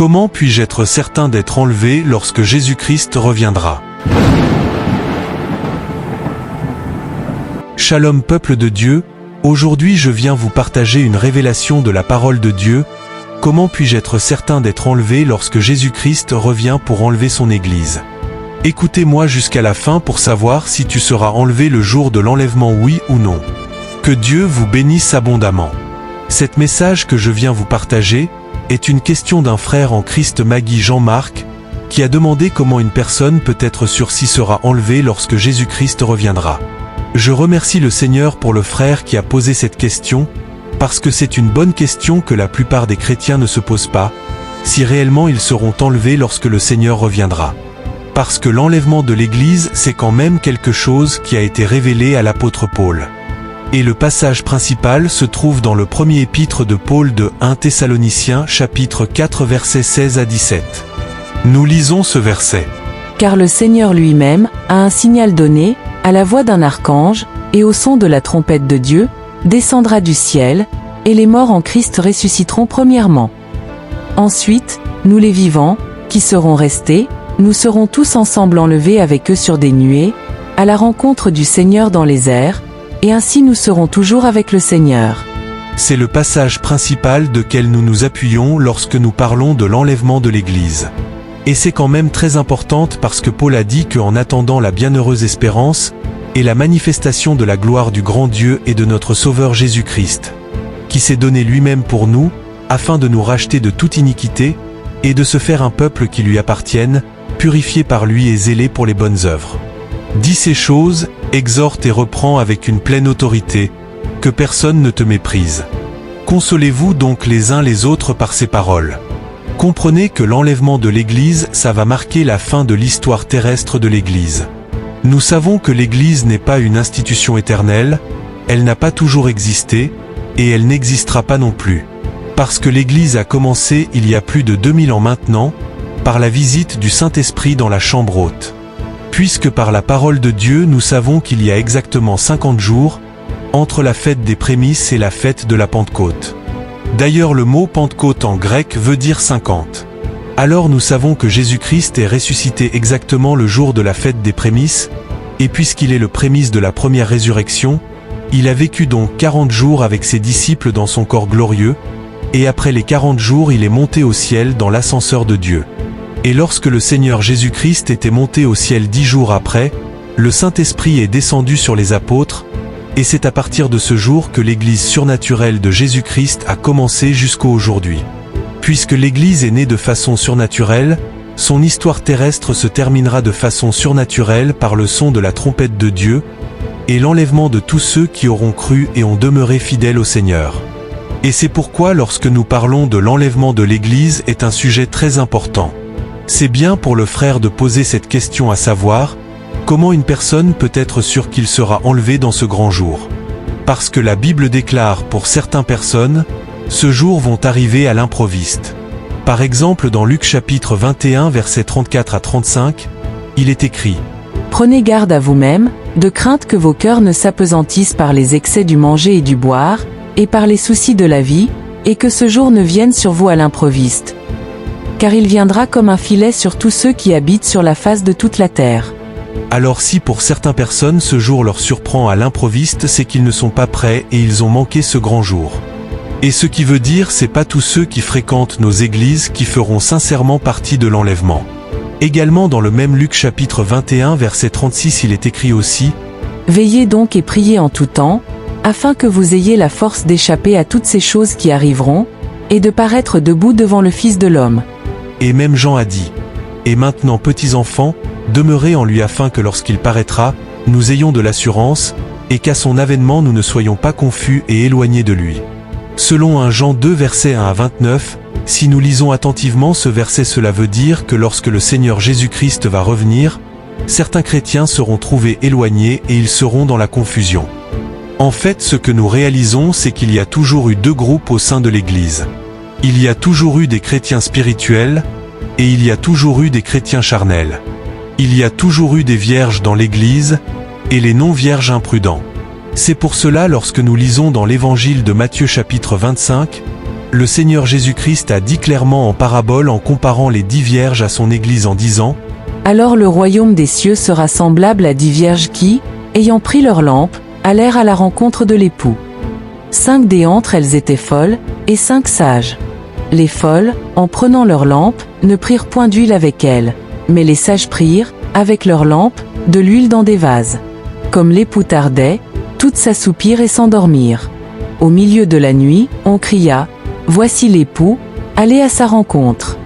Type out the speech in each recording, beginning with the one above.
Comment puis-je être certain d'être enlevé lorsque Jésus-Christ reviendra? Shalom peuple de Dieu, aujourd'hui je viens vous partager une révélation de la parole de Dieu. Comment puis-je être certain d'être enlevé lorsque Jésus-Christ revient pour enlever son Église? Écoutez-moi jusqu'à la fin pour savoir si tu seras enlevé le jour de l'enlèvement, oui ou non. Que Dieu vous bénisse abondamment. Cet message que je viens vous partager est une question d'un frère en Christ, Maggie Jean-Marc, qui a demandé comment une personne peut être sûre s'il sera enlevé lorsque Jésus-Christ reviendra. Je remercie le Seigneur pour le frère qui a posé cette question, parce que c'est une bonne question que la plupart des chrétiens ne se posent pas, si réellement ils seront enlevés lorsque le Seigneur reviendra. Parce que l'enlèvement de l'Église, c'est quand même quelque chose qui a été révélé à l'apôtre Paul. Et le passage principal se trouve dans le premier épître de Paul de 1 Thessaloniciens chapitre 4 versets 16 à 17. Nous lisons ce verset. Car le Seigneur lui-même a un signal donné, à la voix d'un archange, et au son de la trompette de Dieu, descendra du ciel, et les morts en Christ ressusciteront premièrement. Ensuite, nous les vivants, qui serons restés, nous serons tous ensemble enlevés avec eux sur des nuées, à la rencontre du Seigneur dans les airs, et ainsi nous serons toujours avec le Seigneur. C'est le passage principal duquel nous nous appuyons lorsque nous parlons de l'enlèvement de l'Église. Et c'est quand même très importante parce que Paul a dit qu'en attendant la bienheureuse espérance, et la manifestation de la gloire du grand Dieu et de notre Sauveur Jésus-Christ, qui s'est donné lui-même pour nous, afin de nous racheter de toute iniquité, et de se faire un peuple qui lui appartienne, purifié par lui et zélé pour les bonnes œuvres. Dis ces choses, exhorte et reprends avec une pleine autorité, que personne ne te méprise. Consolez-vous donc les uns les autres par ces paroles. Comprenez que l'enlèvement de l'Église, ça va marquer la fin de l'histoire terrestre de l'Église. Nous savons que l'Église n'est pas une institution éternelle, elle n'a pas toujours existé, et elle n'existera pas non plus. Parce que l'Église a commencé il y a plus de 2000 ans maintenant, par la visite du Saint-Esprit dans la chambre haute. Puisque par la parole de Dieu nous savons qu'il y a exactement 50 jours, entre la fête des prémices et la fête de la Pentecôte. D'ailleurs le mot Pentecôte en grec veut dire 50. Alors nous savons que Jésus-Christ est ressuscité exactement le jour de la fête des prémices, et puisqu'il est le prémisse de la première résurrection, il a vécu donc 40 jours avec ses disciples dans son corps glorieux, et après les 40 jours il est monté au ciel dans l'ascenseur de Dieu. Et lorsque le Seigneur Jésus-Christ était monté au ciel 10 jours après, le Saint-Esprit est descendu sur les apôtres, et c'est à partir de ce jour que l'Église surnaturelle de Jésus-Christ a commencé jusqu'à aujourd'hui. Puisque l'Église est née de façon surnaturelle, son histoire terrestre se terminera de façon surnaturelle par le son de la trompette de Dieu, et l'enlèvement de tous ceux qui auront cru et ont demeuré fidèles au Seigneur. Et c'est pourquoi lorsque nous parlons de l'enlèvement de l'Église est un sujet très important. C'est bien pour le frère de poser cette question à savoir, comment une personne peut être sûre qu'il sera enlevé dans ce grand jour? Parce que la Bible déclare pour certaines personnes, ce jour vont arriver à l'improviste. Par exemple dans Luc chapitre 21 versets 34 à 35, il est écrit « Prenez garde à vous-même, de crainte que vos cœurs ne s'apesantissent par les excès du manger et du boire, et par les soucis de la vie, et que ce jour ne vienne sur vous à l'improviste. Car il viendra comme un filet sur tous ceux qui habitent sur la face de toute la terre. » Alors si pour certaines personnes ce jour leur surprend à l'improviste, c'est qu'ils ne sont pas prêts et ils ont manqué ce grand jour. Et ce qui veut dire c'est pas tous ceux qui fréquentent nos églises qui feront sincèrement partie de l'enlèvement. Également dans le même Luc chapitre 21 verset 36 il est écrit aussi « Veillez donc et priez en tout temps, afin que vous ayez la force d'échapper à toutes ces choses qui arriveront, et de paraître debout devant le Fils de l'homme. » Et même Jean a dit « Et maintenant petits enfants, demeurez en lui afin que lorsqu'il paraîtra, nous ayons de l'assurance, et qu'à son avènement nous ne soyons pas confus et éloignés de lui. » Selon 1 Jean 2 versets 1 à 29, si nous lisons attentivement ce verset, cela veut dire que lorsque le Seigneur Jésus-Christ va revenir, certains chrétiens seront trouvés éloignés et ils seront dans la confusion. En fait, ce que nous réalisons, c'est qu'il y a toujours eu deux groupes au sein de l'Église. Il y a toujours eu des chrétiens spirituels, et il y a toujours eu des chrétiens charnels. Il y a toujours eu des vierges dans l'Église, et les non-vierges imprudents. C'est pour cela lorsque nous lisons dans l'évangile de Matthieu chapitre 25, Le Seigneur Jésus-Christ a dit clairement en parabole en comparant les 10 vierges à son Église en disant « Alors le royaume des cieux sera semblable à 10 vierges qui, ayant pris leur lampe, allèrent à la rencontre de l'époux. 5 d'entre elles étaient folles, et 5 sages. Les folles, en prenant leur lampe, ne prirent point d'huile avec elles, mais les sages prirent, avec leur lampe, de l'huile dans des vases. Comme l'époux tardait, toutes s'assoupirent et s'endormirent. Au milieu de la nuit, on cria, « Voici l'époux, allez à sa rencontre. »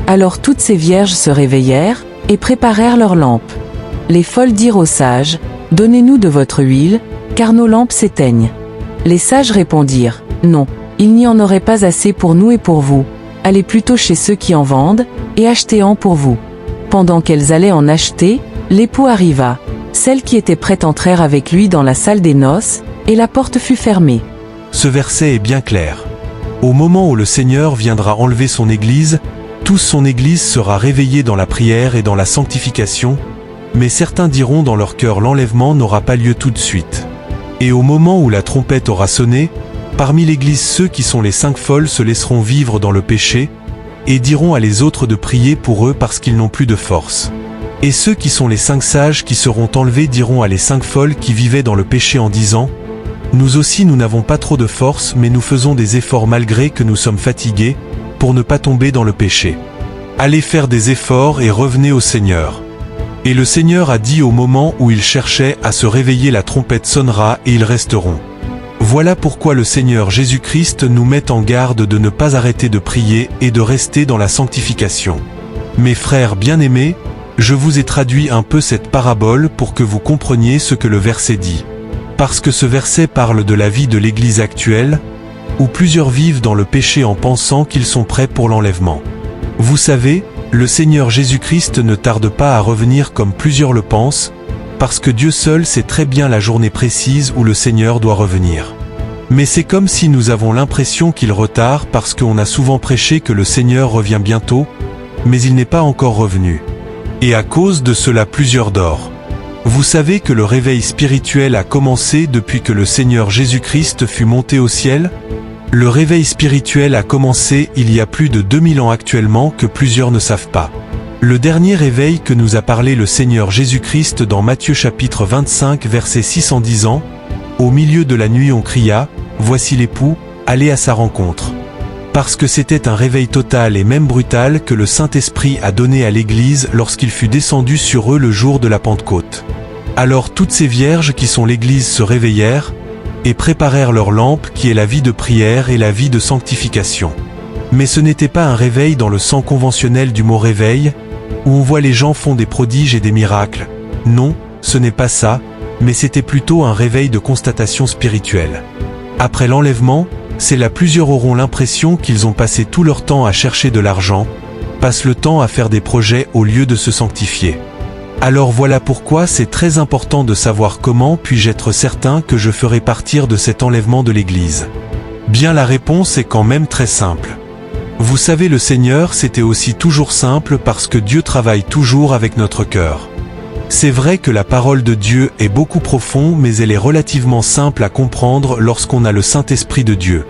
Alors toutes ces vierges se réveillèrent, et préparèrent leurs lampes. Les folles dirent aux sages, « Donnez-nous de votre huile, car nos lampes s'éteignent. » Les sages répondirent, « Non, il n'y en aurait pas assez pour nous et pour vous. Allez plutôt chez ceux qui en vendent, et achetez-en pour vous. » Pendant qu'elles allaient en acheter, l'époux arriva. Celles qui étaient prêtes entrèrent avec lui dans la salle des noces, et la porte fut fermée. Ce verset est bien clair. Au moment où le Seigneur viendra enlever son Église, toute son Église sera réveillée dans la prière et dans la sanctification, mais certains diront dans leur cœur l'enlèvement n'aura pas lieu tout de suite. Et au moment où la trompette aura sonné, parmi l'Église ceux qui sont les 5 folles se laisseront vivre dans le péché, et diront à les autres de prier pour eux parce qu'ils n'ont plus de force. Et ceux qui sont les 5 sages qui seront enlevés diront à les 5 folles qui vivaient dans le péché en disant « Nous aussi nous n'avons pas trop de force mais nous faisons des efforts malgré que nous sommes fatigués, pour ne pas tomber dans le péché. Allez faire des efforts et revenez au Seigneur. » Et le Seigneur a dit au moment où ils cherchaient à se réveiller la trompette sonnera et ils resteront. Voilà pourquoi le Seigneur Jésus-Christ nous met en garde de ne pas arrêter de prier et de rester dans la sanctification. Mes frères bien-aimés, je vous ai traduit un peu cette parabole pour que vous compreniez ce que le verset dit. Parce que ce verset parle de la vie de l'Église actuelle, où plusieurs vivent dans le péché en pensant qu'ils sont prêts pour l'enlèvement. Vous savez, le Seigneur Jésus-Christ ne tarde pas à revenir comme plusieurs le pensent, parce que Dieu seul sait très bien la journée précise où le Seigneur doit revenir. Mais c'est comme si nous avons l'impression qu'il retarde parce qu'on a souvent prêché que le Seigneur revient bientôt, mais il n'est pas encore revenu. Et à cause de cela plusieurs dorment. Vous savez que le réveil spirituel a commencé depuis que le Seigneur Jésus-Christ fut monté au ciel ? Le réveil spirituel a commencé il y a plus de 2000 ans actuellement que plusieurs ne savent pas. Le dernier réveil que nous a parlé le Seigneur Jésus-Christ dans Matthieu chapitre 25 verset 6 en disant « Au milieu de la nuit on cria, voici l'époux, allez à sa rencontre. » Parce que c'était un réveil total et même brutal que le Saint-Esprit a donné à l'Église lorsqu'il fut descendu sur eux le jour de la Pentecôte. Alors toutes ces vierges qui sont l'Église se réveillèrent, et préparèrent leur lampe qui est la vie de prière et la vie de sanctification. Mais ce n'était pas un réveil dans le sens conventionnel du mot réveil, où on voit les gens font des prodiges et des miracles. Non, ce n'est pas ça, mais c'était plutôt un réveil de constatation spirituelle. Après l'enlèvement, c'est là plusieurs auront l'impression qu'ils ont passé tout leur temps à chercher de l'argent, passent le temps à faire des projets au lieu de se sanctifier. Alors voilà pourquoi c'est très important de savoir comment puis-je être certain que je ferai partir de cet enlèvement de l'Église. Bien la réponse est quand même très simple. Vous savez le Seigneur c'était aussi toujours simple parce que Dieu travaille toujours avec notre cœur. C'est vrai que la parole de Dieu est beaucoup profonde mais elle est relativement simple à comprendre lorsqu'on a le Saint-Esprit de Dieu.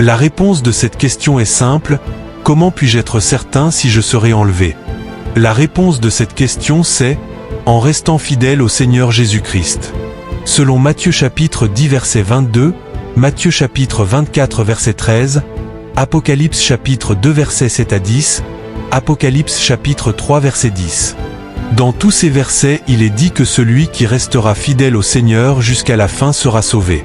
La réponse de cette question est simple, comment puis-je être certain si je serai enlevé ? La réponse de cette question c'est « en restant fidèle au Seigneur Jésus-Christ ». Selon Matthieu chapitre 10 verset 22, Matthieu chapitre 24 verset 13, Apocalypse chapitre 2 verset 7 à 10, Apocalypse chapitre 3 verset 10. Dans tous ces versets il est dit que celui qui restera fidèle au Seigneur jusqu'à la fin sera sauvé.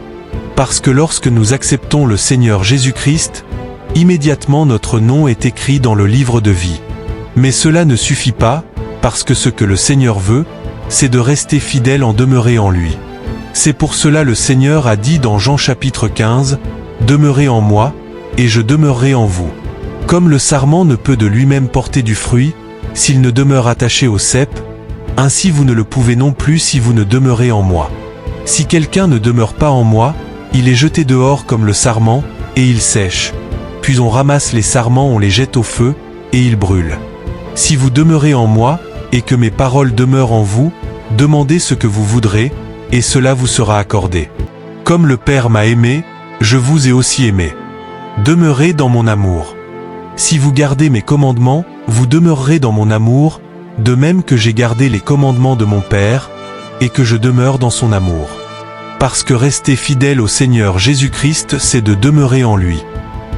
Parce que lorsque nous acceptons le Seigneur Jésus-Christ, immédiatement notre nom est écrit dans le livre de vie. Mais cela ne suffit pas, parce que ce que le Seigneur veut, c'est de rester fidèle en demeurer en lui. C'est pour cela le Seigneur a dit dans Jean chapitre 15, « Demeurez en moi, et je demeurerai en vous. » Comme le sarment ne peut de lui-même porter du fruit, s'il ne demeure attaché au cep, ainsi vous ne le pouvez non plus si vous ne demeurez en moi. Si quelqu'un ne demeure pas en moi, il est jeté dehors comme le sarment, et il sèche. Puis on ramasse les sarments, on les jette au feu, et ils brûlent. Si vous demeurez en moi, et que mes paroles demeurent en vous, demandez ce que vous voudrez, et cela vous sera accordé. Comme le Père m'a aimé, je vous ai aussi aimé. Demeurez dans mon amour. Si vous gardez mes commandements, vous demeurerez dans mon amour, de même que j'ai gardé les commandements de mon Père, et que je demeure dans son amour. Parce que rester fidèle au Seigneur Jésus-Christ, c'est de demeurer en lui.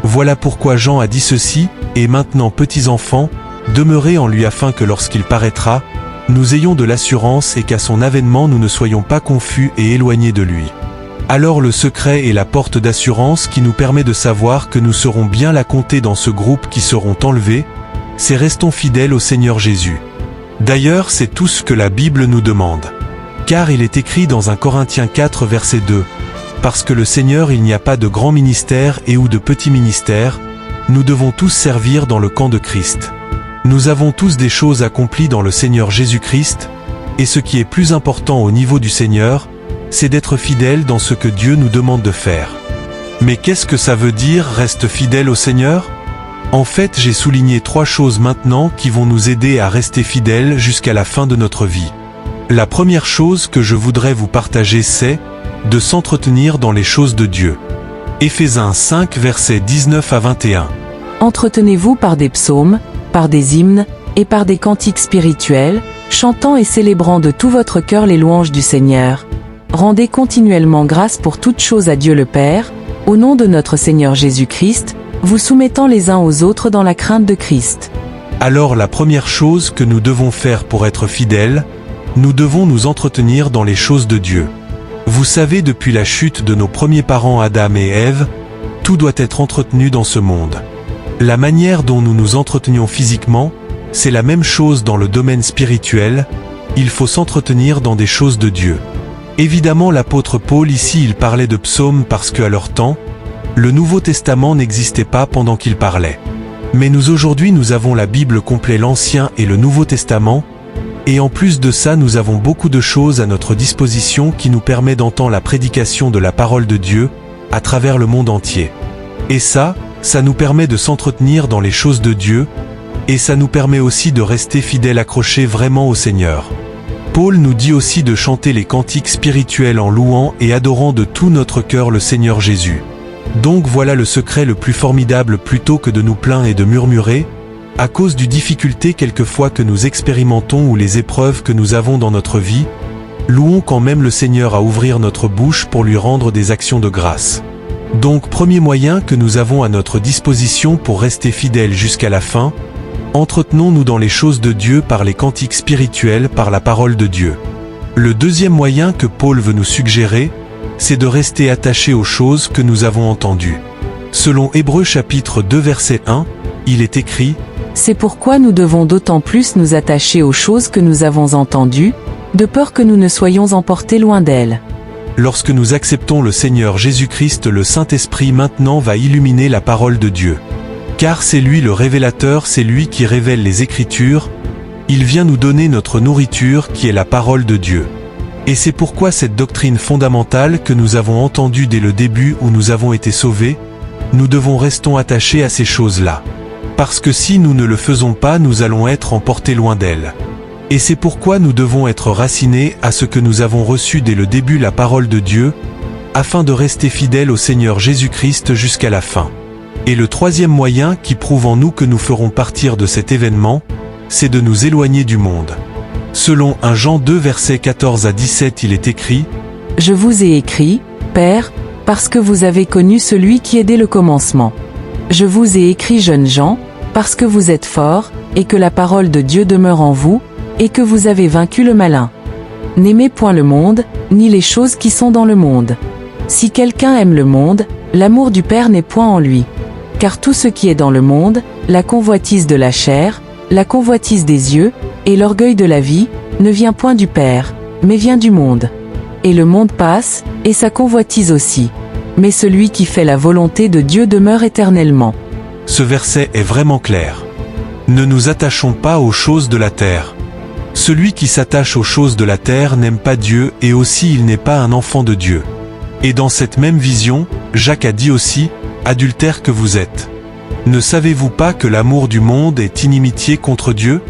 Voilà pourquoi Jean a dit ceci, et maintenant petits enfants, demeurez en lui afin que lorsqu'il paraîtra, nous ayons de l'assurance et qu'à son avènement nous ne soyons pas confus et éloignés de lui. Alors le secret est la porte d'assurance qui nous permet de savoir que nous serons bien là comptés dans ce groupe qui seront enlevés, c'est restons fidèles au Seigneur Jésus. D'ailleurs c'est tout ce que la Bible nous demande. Car il est écrit dans 1 Corinthiens 4 verset 2, « Parce que le Seigneur il n'y a pas de grand ministère et ou de petit ministère, nous devons tous servir dans le camp de Christ. Nous avons tous des choses accomplies dans le Seigneur Jésus-Christ, et ce qui est plus important au niveau du Seigneur, c'est d'être fidèle dans ce que Dieu nous demande de faire. Mais qu'est-ce que ça veut dire, reste fidèle au Seigneur ? En fait, j'ai souligné 3 choses maintenant qui vont nous aider à rester fidèles jusqu'à la fin de notre vie. La première chose que je voudrais vous partager, c'est de s'entretenir dans les choses de Dieu. Éphésiens 5 versets 19 à 21. Entretenez-vous par des psaumes, par des hymnes, et par des cantiques spirituels, chantant et célébrant de tout votre cœur les louanges du Seigneur. Rendez continuellement grâce pour toutes choses à Dieu le Père, au nom de notre Seigneur Jésus-Christ, vous soumettant les uns aux autres dans la crainte de Christ. Alors la première chose que nous devons faire pour être fidèles, nous devons nous entretenir dans les choses de Dieu. Vous savez, depuis la chute de nos premiers parents Adam et Ève, tout doit être entretenu dans ce monde. La manière dont nous nous entretenions physiquement, c'est la même chose dans le domaine spirituel, il faut s'entretenir dans des choses de Dieu. Évidemment, l'apôtre Paul ici il parlait de psaumes parce qu'à leur temps, le Nouveau Testament n'existait pas pendant qu'il parlait. Mais nous aujourd'hui nous avons la Bible complète, l'Ancien et le Nouveau Testament, et en plus de ça nous avons beaucoup de choses à notre disposition qui nous permet d'entendre la prédication de la parole de Dieu, à travers le monde entier. Et ça nous permet de s'entretenir dans les choses de Dieu, et ça nous permet aussi de rester fidèles accrochés vraiment au Seigneur. Paul nous dit aussi de chanter les cantiques spirituels en louant et adorant de tout notre cœur le Seigneur Jésus. Donc voilà le secret le plus formidable, plutôt que de nous plaindre et de murmurer, à cause du difficulté quelquefois que nous expérimentons ou les épreuves que nous avons dans notre vie, louons quand même le Seigneur à ouvrir notre bouche pour lui rendre des actions de grâce. Donc premier moyen que nous avons à notre disposition pour rester fidèles jusqu'à la fin, entretenons-nous dans les choses de Dieu par les cantiques spirituels, par la parole de Dieu. Le deuxième moyen que Paul veut nous suggérer, c'est de rester attachés aux choses que nous avons entendues. Selon Hébreux chapitre 2 verset 1, il est écrit « C'est pourquoi nous devons d'autant plus nous attacher aux choses que nous avons entendues, de peur que nous ne soyons emportés loin d'elles. » Lorsque nous acceptons le Seigneur Jésus-Christ, le Saint-Esprit maintenant va illuminer la parole de Dieu. Car c'est lui le révélateur, c'est lui qui révèle les Écritures, il vient nous donner notre nourriture qui est la parole de Dieu. Et c'est pourquoi cette doctrine fondamentale que nous avons entendue dès le début où nous avons été sauvés, nous devons rester attachés à ces choses-là. Parce que si nous ne le faisons pas, nous allons être emportés loin d'elles. Et c'est pourquoi nous devons être racinés à ce que nous avons reçu dès le début, la parole de Dieu, afin de rester fidèles au Seigneur Jésus-Christ jusqu'à la fin. Et le troisième moyen qui prouve en nous que nous ferons partir de cet événement, c'est de nous éloigner du monde. Selon 1 Jean 2 versets 14 à 17, il est écrit « Je vous ai écrit, Père, parce que vous avez connu celui qui est dès le commencement. Je vous ai écrit, jeunes gens, parce que vous êtes forts, et que la parole de Dieu demeure en vous, et que vous avez vaincu le malin. N'aimez point le monde, ni les choses qui sont dans le monde. Si quelqu'un aime le monde, l'amour du Père n'est point en lui. Car tout ce qui est dans le monde, la convoitise de la chair, la convoitise des yeux, et l'orgueil de la vie, ne vient point du Père, mais vient du monde. Et le monde passe, et sa convoitise aussi. Mais celui qui fait la volonté de Dieu demeure éternellement. » Ce verset est vraiment clair. Ne nous attachons pas aux choses de la terre. Celui qui s'attache aux choses de la terre n'aime pas Dieu et aussi il n'est pas un enfant de Dieu. Et dans cette même vision, Jacques a dit aussi, « Adultères que vous êtes. Ne savez-vous pas que l'amour du monde est inimitié contre Dieu ?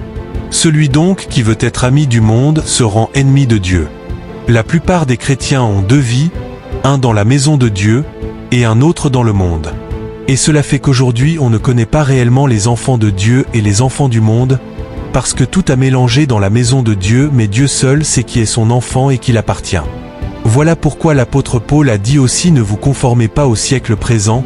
Celui donc qui veut être ami du monde se rend ennemi de Dieu. » La plupart des chrétiens ont deux vies, un dans la maison de Dieu et un autre dans le monde. Et cela fait qu'aujourd'hui on ne connaît pas réellement les enfants de Dieu et les enfants du monde, parce que tout a mélangé dans la maison de Dieu, mais Dieu seul sait qui est son enfant et qui l'appartient. Voilà pourquoi l'apôtre Paul a dit aussi: ne vous conformez pas au siècle présent,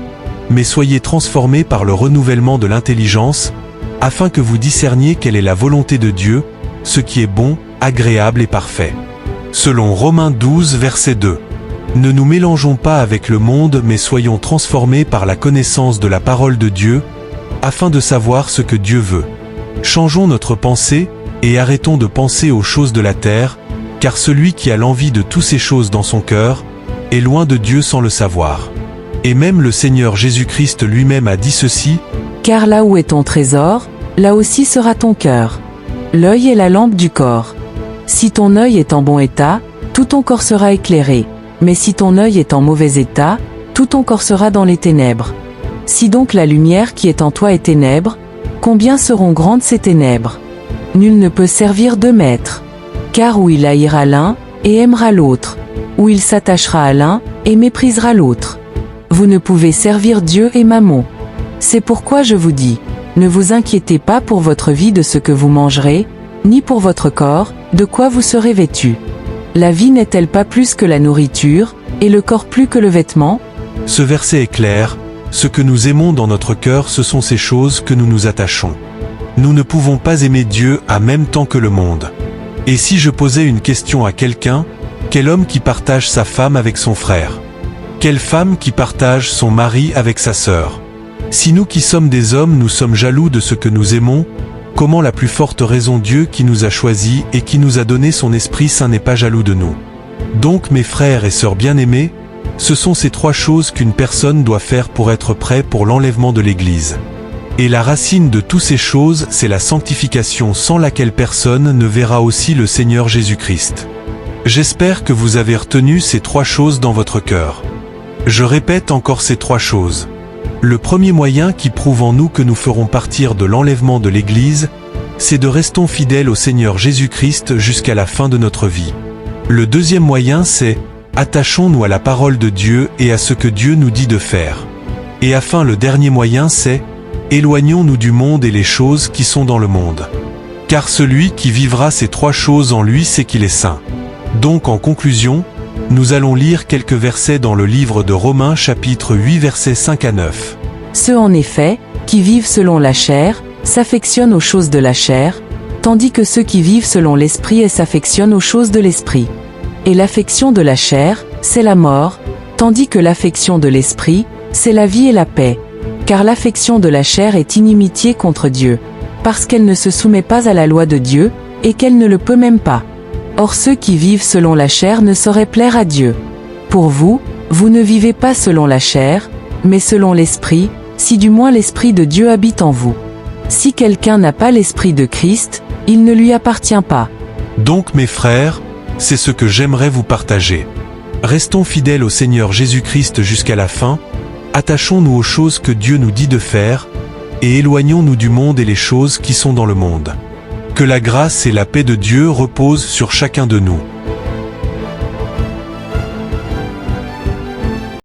mais soyez transformés par le renouvellement de l'intelligence, afin que vous discerniez quelle est la volonté de Dieu, ce qui est bon, agréable et parfait. Selon Romains 12, verset 2. Ne nous mélangeons pas avec le monde, mais soyons transformés par la connaissance de la parole de Dieu, afin de savoir ce que Dieu veut. Changeons notre pensée, et arrêtons de penser aux choses de la terre, car celui qui a l'envie de toutes ces choses dans son cœur, est loin de Dieu sans le savoir. Et même le Seigneur Jésus-Christ lui-même a dit ceci: Car là où est ton trésor, là aussi sera ton cœur. L'œil est la lampe du corps. Si ton œil est en bon état, tout ton corps sera éclairé. Mais si ton œil est en mauvais état, tout ton corps sera dans les ténèbres. Si donc la lumière qui est en toi est ténèbres, combien seront grandes ces ténèbres? Nul ne peut servir deux maîtres. Car où il haïra l'un, et aimera l'autre, ou il s'attachera à l'un, et méprisera l'autre. Vous ne pouvez servir Dieu et Mammon. C'est pourquoi je vous dis, ne vous inquiétez pas pour votre vie de ce que vous mangerez, ni pour votre corps, de quoi vous serez vêtus. La vie n'est-elle pas plus que la nourriture, et le corps plus que le vêtement? Ce verset est clair: ce que nous aimons dans notre cœur, ce sont ces choses que nous nous attachons. Nous ne pouvons pas aimer Dieu en même temps que le monde. Et si je posais une question à quelqu'un, quel homme qui partage sa femme avec son frère? Quelle femme qui partage son mari avec sa sœur? Si nous qui sommes des hommes, nous sommes jaloux de ce que nous aimons, comment la plus forte raison Dieu qui nous a choisis et qui nous a donné son Esprit Saint n'est pas jaloux de nous? Donc mes frères et sœurs bien-aimés, ce sont ces trois choses qu'une personne doit faire pour être prêt pour l'enlèvement de l'Église. Et la racine de toutes ces choses, c'est la sanctification, sans laquelle personne ne verra aussi le Seigneur Jésus-Christ. J'espère que vous avez retenu ces trois choses dans votre cœur. Je répète encore ces trois choses. Le premier moyen qui prouve en nous que nous ferons partir de l'enlèvement de l'Église, c'est de rester fidèles au Seigneur Jésus-Christ jusqu'à la fin de notre vie. Le deuxième moyen, c'est attachons-nous à la parole de Dieu et à ce que Dieu nous dit de faire. Et enfin, le dernier moyen, c'est éloignons-nous du monde et les choses qui sont dans le monde. Car celui qui vivra ces trois choses en lui sait qu'il est saint. Donc en conclusion, nous allons lire quelques versets dans le livre de Romains chapitre 8 versets 5 à 9. Ceux en effet, qui vivent selon la chair, s'affectionnent aux choses de la chair, tandis que ceux qui vivent selon l'esprit s'affectionnent aux choses de l'esprit. Et l'affection de la chair, c'est la mort, tandis que l'affection de l'esprit, c'est la vie et la paix. Car l'affection de la chair est inimitié contre Dieu, parce qu'elle ne se soumet pas à la loi de Dieu, et qu'elle ne le peut même pas. Or ceux qui vivent selon la chair ne sauraient plaire à Dieu. Pour vous, vous ne vivez pas selon la chair, mais selon l'esprit, si du moins l'esprit de Dieu habite en vous. Si quelqu'un n'a pas l'esprit de Christ, il ne lui appartient pas. Donc mes frères, c'est ce que j'aimerais vous partager. Restons fidèles au Seigneur Jésus-Christ jusqu'à la fin, attachons-nous aux choses que Dieu nous dit de faire, et éloignons-nous du monde et les choses qui sont dans le monde. Que la grâce et la paix de Dieu reposent sur chacun de nous.